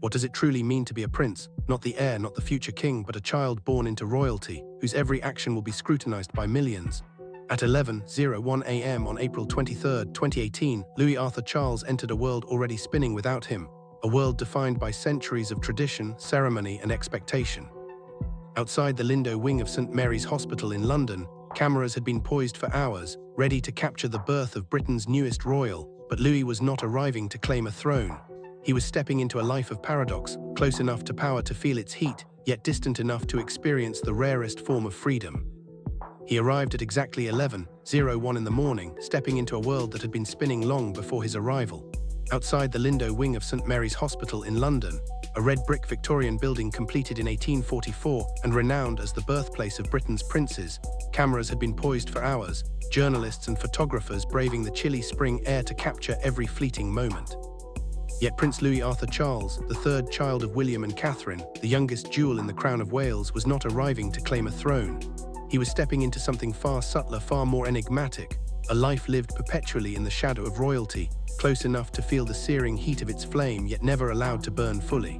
What does it truly mean to be a prince? Not the heir, not the future king, but a child born into royalty, whose every action will be scrutinized by millions. At 11:01 a.m. on April 23, 2018, Louis Arthur Charles entered a world already spinning without him, a world defined by centuries of tradition, ceremony, and expectation. Outside the Lindo wing of St. Mary's Hospital in London, cameras had been poised for hours, ready to capture the birth of Britain's newest royal, but Louis was not arriving to claim a throne. He was stepping into a life of paradox, close enough to power to feel its heat, yet distant enough to experience the rarest form of freedom. He arrived at exactly 11:01 in the morning, stepping into a world that had been spinning long before his arrival. Outside the Lindo wing of St. Mary's Hospital in London, a red brick Victorian building completed in 1844 and renowned as the birthplace of Britain's princes, cameras had been poised for hours, journalists and photographers braving the chilly spring air to capture every fleeting moment. Yet Prince Louis Arthur Charles, the third child of William and Catherine, the youngest jewel in the crown of Wales, was not arriving to claim a throne. He was stepping into something far subtler, far more enigmatic, a life lived perpetually in the shadow of royalty, close enough to feel the searing heat of its flame, yet never allowed to burn fully.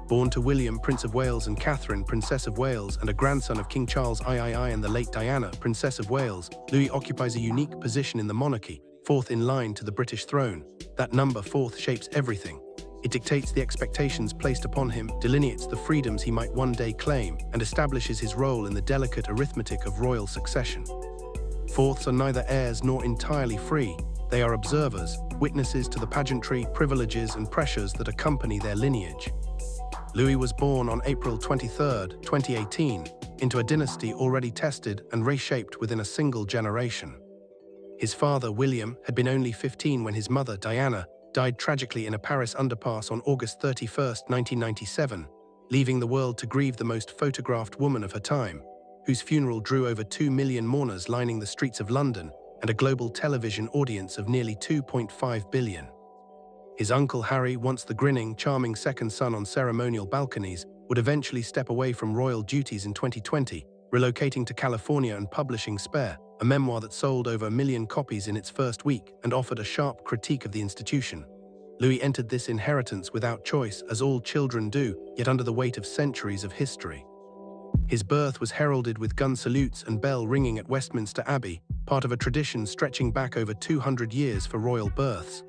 Born to William, Prince of Wales, and Catherine, Princess of Wales, and a grandson of King Charles III and the late Diana, Princess of Wales, Louis occupies a unique position in the monarchy, fourth in line to the British throne. That number, fourth, shapes everything. It dictates the expectations placed upon him, delineates the freedoms he might one day claim, and establishes his role in the delicate arithmetic of royal succession. Fourths are neither heirs nor entirely free. They are observers, witnesses to the pageantry, privileges, and pressures that accompany their lineage. Louis was born on April 23, 2018, into a dynasty already tested and reshaped within a single generation. His father, William, had been only 15 when his mother, Diana, died tragically in a Paris underpass on August 31, 1997, leaving the world to grieve the most photographed woman of her time, whose funeral drew over 2 million mourners lining the streets of London and a global television audience of nearly 2.5 billion. His uncle Harry, once the grinning, charming second son on ceremonial balconies, would eventually step away from royal duties in 2020, relocating to California and publishing Spare, a memoir that sold over 1 million copies in its first week and offered a sharp critique of the institution. Louis entered this inheritance without choice, as all children do, yet under the weight of centuries of history. His birth was heralded with gun salutes and bell ringing at Westminster Abbey, part of a tradition stretching back over 200 years for royal births.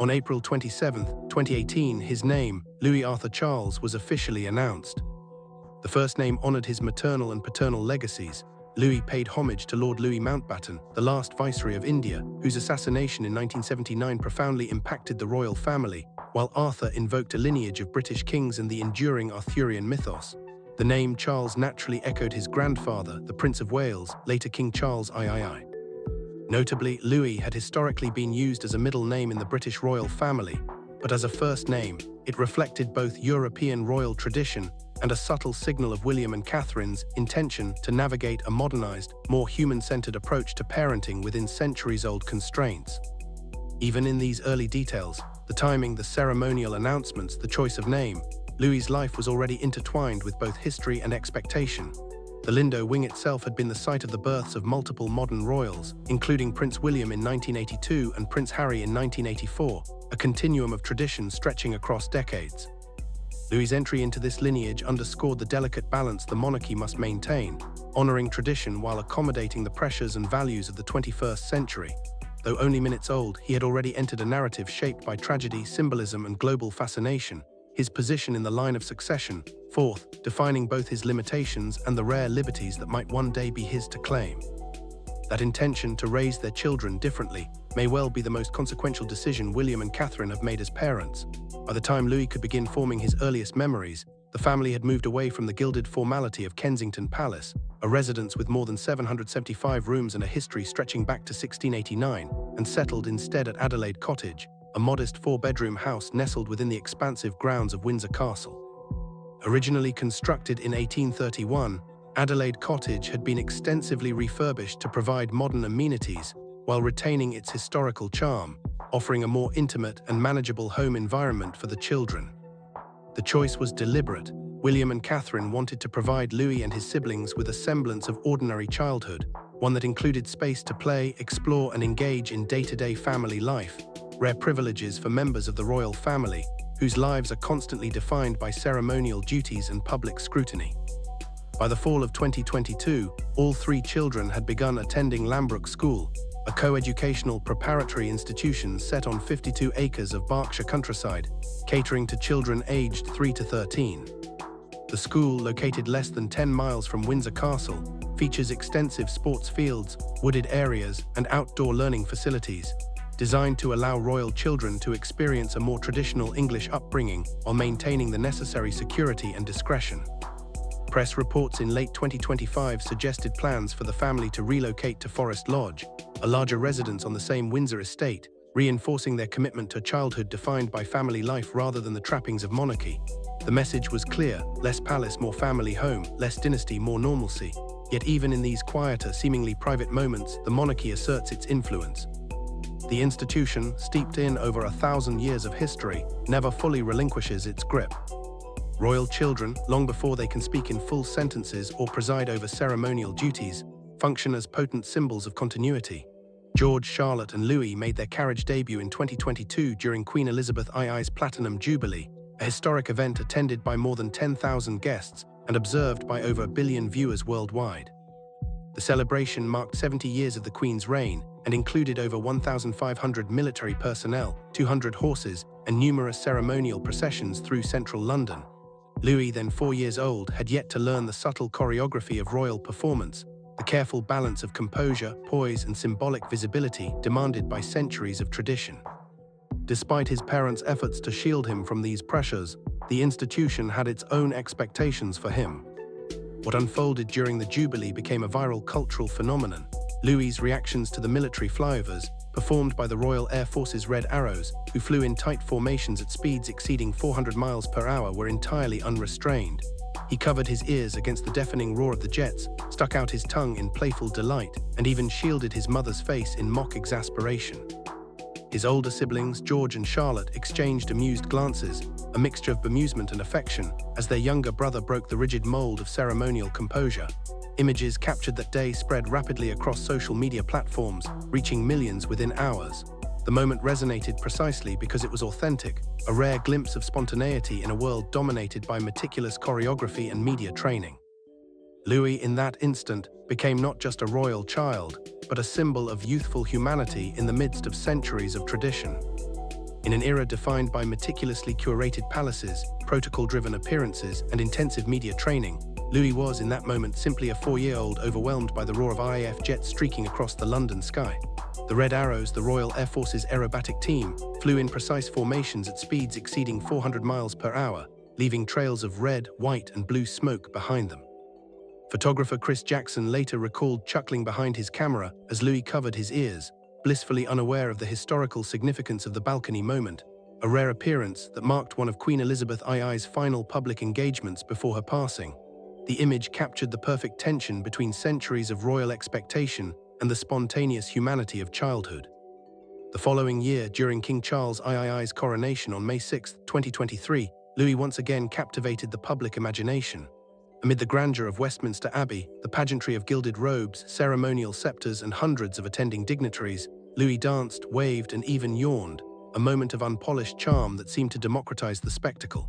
On April 27, 2018, his name, Louis Arthur Charles, was officially announced. The first name honored his maternal and paternal legacies. Louis paid homage to Lord Louis Mountbatten, the last Viceroy of India, whose assassination in 1979 profoundly impacted the royal family, while Arthur invoked a lineage of British kings and the enduring Arthurian mythos. The name Charles naturally echoed his grandfather, the Prince of Wales, later King Charles III. Notably, Louis had historically been used as a middle name in the British royal family, but as a first name, it reflected both European royal tradition and a subtle signal of William and Catherine's intention to navigate a modernized, more human-centered approach to parenting within centuries-old constraints. Even in these early details, the timing, the ceremonial announcements, the choice of name, Louis's life was already intertwined with both history and expectation. The Lindo wing itself had been the site of the births of multiple modern royals, including Prince William in 1982 and Prince Harry in 1984, a continuum of tradition stretching across decades. Louis's entry into this lineage underscored the delicate balance the monarchy must maintain, honoring tradition while accommodating the pressures and values of the 21st century. Though only minutes old, he had already entered a narrative shaped by tragedy, symbolism, and global fascination. His position in the line of succession, fourth, defining both his limitations and the rare liberties that might one day be his to claim. That intention to raise their children differently may well be the most consequential decision William and Catherine have made as parents. By the time Louis could begin forming his earliest memories, the family had moved away from the gilded formality of Kensington Palace, a residence with more than 775 rooms and a history stretching back to 1689, and settled instead at Adelaide Cottage, a modest 4-bedroom house nestled within the expansive grounds of Windsor Castle. Originally constructed in 1831, Adelaide Cottage had been extensively refurbished to provide modern amenities while retaining its historical charm, offering a more intimate and manageable home environment for the children. The choice was deliberate. William and Catherine wanted to provide Louis and his siblings with a semblance of ordinary childhood, one that included space to play, explore, and engage in day-to-day family life, rare privileges for members of the royal family, whose lives are constantly defined by ceremonial duties and public scrutiny. By the fall of 2022, all three children had begun attending Lambrook School, a co-educational preparatory institution set on 52 acres of Berkshire countryside, catering to children aged 3 to 13. The school, located less than 10 miles from Windsor Castle, features extensive sports fields, wooded areas, and outdoor learning facilities, designed to allow royal children to experience a more traditional English upbringing while maintaining the necessary security and discretion. Press reports in late 2025 suggested plans for the family to relocate to Forest Lodge, a larger residence on the same Windsor estate, reinforcing their commitment to childhood defined by family life rather than the trappings of monarchy. The message was clear: less palace, more family home; less dynasty, more normalcy. Yet even in these quieter, seemingly private moments, the monarchy asserts its influence. The institution, steeped in over 1,000 years of history, never fully relinquishes its grip. Royal children, long before they can speak in full sentences or preside over ceremonial duties, function as potent symbols of continuity. George, Charlotte, and Louis made their carriage debut in 2022 during Queen Elizabeth II's Platinum Jubilee, a historic event attended by more than 10,000 guests and observed by over 1 billion viewers worldwide. The celebration marked 70 years of the Queen's reign and included over 1,500 military personnel, 200 horses, and numerous ceremonial processions through central London. Louis, then 4 years old, had yet to learn the subtle choreography of royal performance, the careful balance of composure, poise, and symbolic visibility demanded by centuries of tradition. Despite his parents' efforts to shield him from these pressures, the institution had its own expectations for him. What unfolded during the Jubilee became a viral cultural phenomenon. Louis's reactions to the military flyovers, performed by the Royal Air Force's Red Arrows, who flew in tight formations at speeds exceeding 400 miles per hour, were entirely unrestrained. He covered his ears against the deafening roar of the jets, stuck out his tongue in playful delight, and even shielded his mother's face in mock exasperation. His older siblings, George and Charlotte, exchanged amused glances, a mixture of bemusement and affection, as their younger brother broke the rigid mold of ceremonial composure. Images captured that day spread rapidly across social media platforms, reaching millions within hours. The moment resonated precisely because it was authentic, a rare glimpse of spontaneity in a world dominated by meticulous choreography and media training. Louis, in that instant, became not just a royal child, but a symbol of youthful humanity in the midst of centuries of tradition. In an era defined by meticulously curated palaces, protocol-driven appearances, and intensive media training, Louis was, in that moment, simply a 4-year-old overwhelmed by the roar of RAF jets streaking across the London sky. The Red Arrows, the Royal Air Force's aerobatic team, flew in precise formations at speeds exceeding 400 miles per hour, leaving trails of red, white, and blue smoke behind them. Photographer Chris Jackson later recalled chuckling behind his camera as Louis covered his ears, blissfully unaware of the historical significance of the balcony moment, a rare appearance that marked one of Queen Elizabeth II's final public engagements before her passing. The image captured the perfect tension between centuries of royal expectation and the spontaneous humanity of childhood. The following year, during King Charles II's coronation on May 6, 2023, Louis once again captivated the public imagination. Amid the grandeur of Westminster Abbey, the pageantry of gilded robes, ceremonial scepters, and hundreds of attending dignitaries, Louis danced, waved, and even yawned, a moment of unpolished charm that seemed to democratize the spectacle.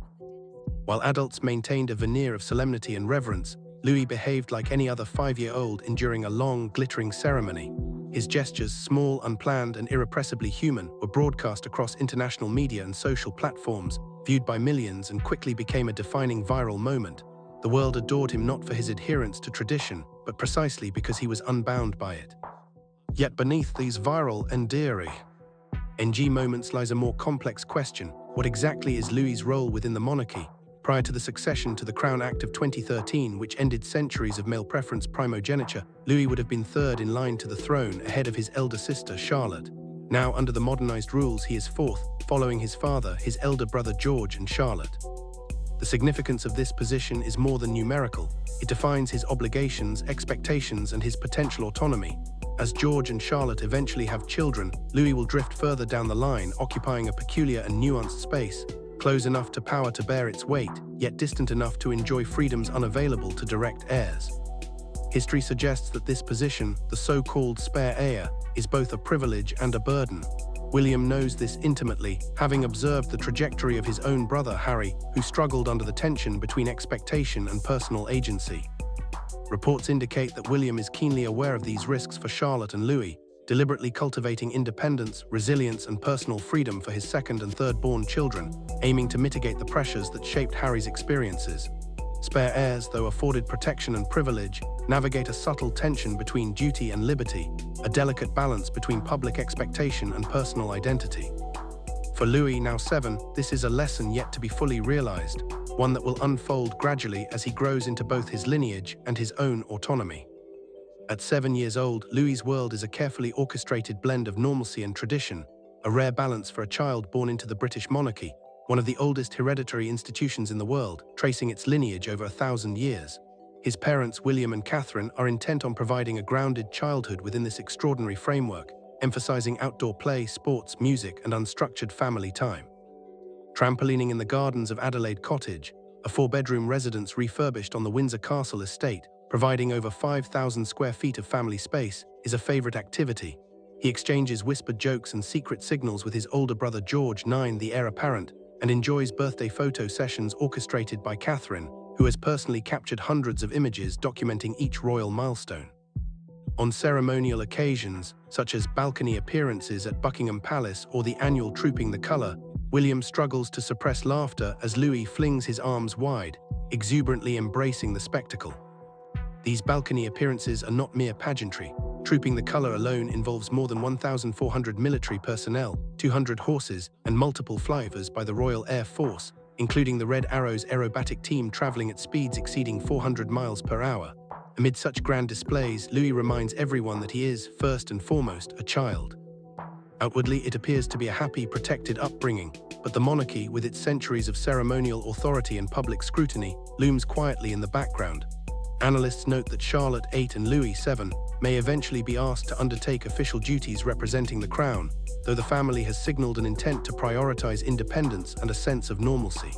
While adults maintained a veneer of solemnity and reverence, Louis behaved like any other 5-year-old enduring a long, glittering ceremony. His gestures, small, unplanned, and irrepressibly human, were broadcast across international media and social platforms, viewed by millions, and quickly became a defining viral moment. The world adored him not for his adherence to tradition, but precisely because he was unbound by it. Yet beneath these viral, endearing NG moments lies a more complex question: what exactly is Louis's role within the monarchy? Prior to the succession to the Crown Act of 2013, which ended centuries of male preference primogeniture, Louis would have been third in line to the throne, ahead of his elder sister, Charlotte. Now, under the modernized rules, he is fourth, following his father, his elder brother George, and Charlotte. The significance of this position is more than numerical. It defines his obligations, expectations, and his potential autonomy. As George and Charlotte eventually have children, Louis will drift further down the line, occupying a peculiar and nuanced space, close enough to power to bear its weight, yet distant enough to enjoy freedoms unavailable to direct heirs. History suggests that this position, the so-called spare heir, is both a privilege and a burden. William knows this intimately, having observed the trajectory of his own brother, Harry, who struggled under the tension between expectation and personal agency. Reports indicate that William is keenly aware of these risks for Charlotte and Louis, deliberately cultivating independence, resilience, and personal freedom for his second and third-born children, aiming to mitigate the pressures that shaped Harry's experiences. Spare heirs, though afforded protection and privilege, navigate a subtle tension between duty and liberty, a delicate balance between public expectation and personal identity. For Louis, now 7, this is a lesson yet to be fully realized, one that will unfold gradually as he grows into both his lineage and his own autonomy. At 7 years old, Louis's world is a carefully orchestrated blend of normalcy and tradition, a rare balance for a child born into the British monarchy, one of the oldest hereditary institutions in the world, tracing its lineage over 1,000 years. His parents, William and Catherine, are intent on providing a grounded childhood within this extraordinary framework, emphasizing outdoor play, sports, music, and unstructured family time. Trampolining in the gardens of Adelaide Cottage, a 4-bedroom residence refurbished on the Windsor Castle estate, providing over 5,000 square feet of family space, is a favorite activity. He exchanges whispered jokes and secret signals with his older brother George, 9, the heir apparent, and enjoys birthday photo sessions orchestrated by Catherine, who has personally captured hundreds of images documenting each royal milestone. On ceremonial occasions, such as balcony appearances at Buckingham Palace or the annual Trooping the Colour, William struggles to suppress laughter as Louis flings his arms wide, exuberantly embracing the spectacle. These balcony appearances are not mere pageantry. Trooping the Colour alone involves more than 1,400 military personnel, 200 horses, and multiple flyovers by the Royal Air Force, including the Red Arrow's aerobatic team traveling at speeds exceeding 400 miles per hour. Amid such grand displays, Louis reminds everyone that he is, first and foremost, a child. Outwardly, it appears to be a happy, protected upbringing, but the monarchy, with its centuries of ceremonial authority and public scrutiny, looms quietly in the background. Analysts note that Charlotte, 8, and Louis, 7, may eventually be asked to undertake official duties representing the crown, though the family has signaled an intent to prioritize independence and a sense of normalcy.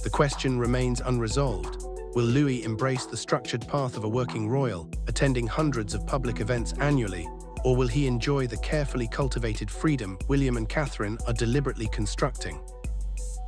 The question remains unresolved. Will Louis embrace the structured path of a working royal, attending hundreds of public events annually, or will he enjoy the carefully cultivated freedom William and Catherine are deliberately constructing?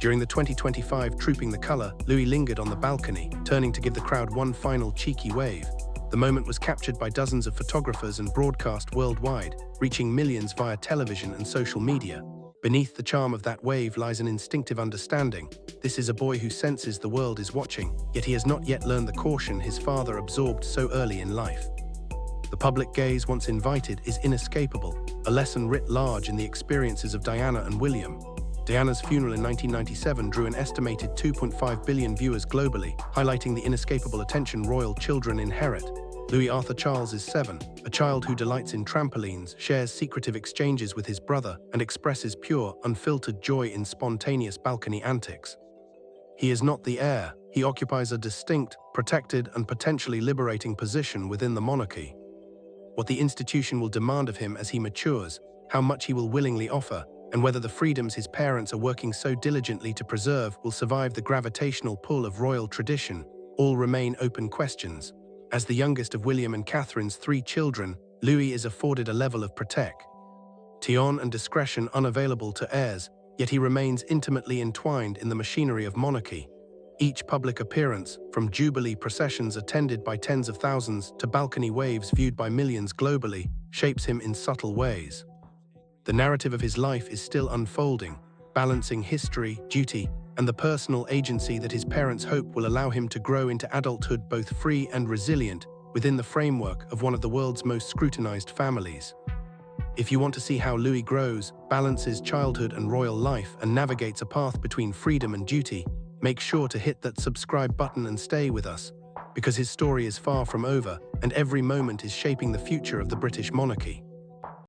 During the 2025 Trooping the Colour, Louis lingered on the balcony, turning to give the crowd one final cheeky wave. The moment was captured by dozens of photographers and broadcast worldwide, reaching millions via television and social media. Beneath the charm of that wave lies an instinctive understanding. This is a boy who senses the world is watching, yet he has not yet learned the caution his father absorbed so early in life. The public gaze, once invited, is inescapable, a lesson writ large in the experiences of Diana and William. Diana's funeral in 1997 drew an estimated 2.5 billion viewers globally, highlighting the inescapable attention royal children inherit. Louis Arthur Charles is 7, a child who delights in trampolines, shares secretive exchanges with his brother, and expresses pure, unfiltered joy in spontaneous balcony antics. He is not the heir. He occupies a distinct, protected, and potentially liberating position within the monarchy. What the institution will demand of him as he matures, how much he will willingly offer, and whether the freedoms his parents are working so diligently to preserve will survive the gravitational pull of royal tradition, all remain open questions. As the youngest of William and Catherine's 3 children, Louis is afforded a level of protection and discretion unavailable to heirs, yet he remains intimately entwined in the machinery of monarchy. Each public appearance, from Jubilee processions attended by tens of thousands to balcony waves viewed by millions globally, shapes him in subtle ways. The narrative of his life is still unfolding, balancing history, duty, and the personal agency that his parents hope will allow him to grow into adulthood both free and resilient within the framework of one of the world's most scrutinized families. If you want to see how Louis grows, balances childhood and royal life, and navigates a path between freedom and duty, make sure to hit that subscribe button and stay with us, because his story is far from over, and every moment is shaping the future of the British monarchy.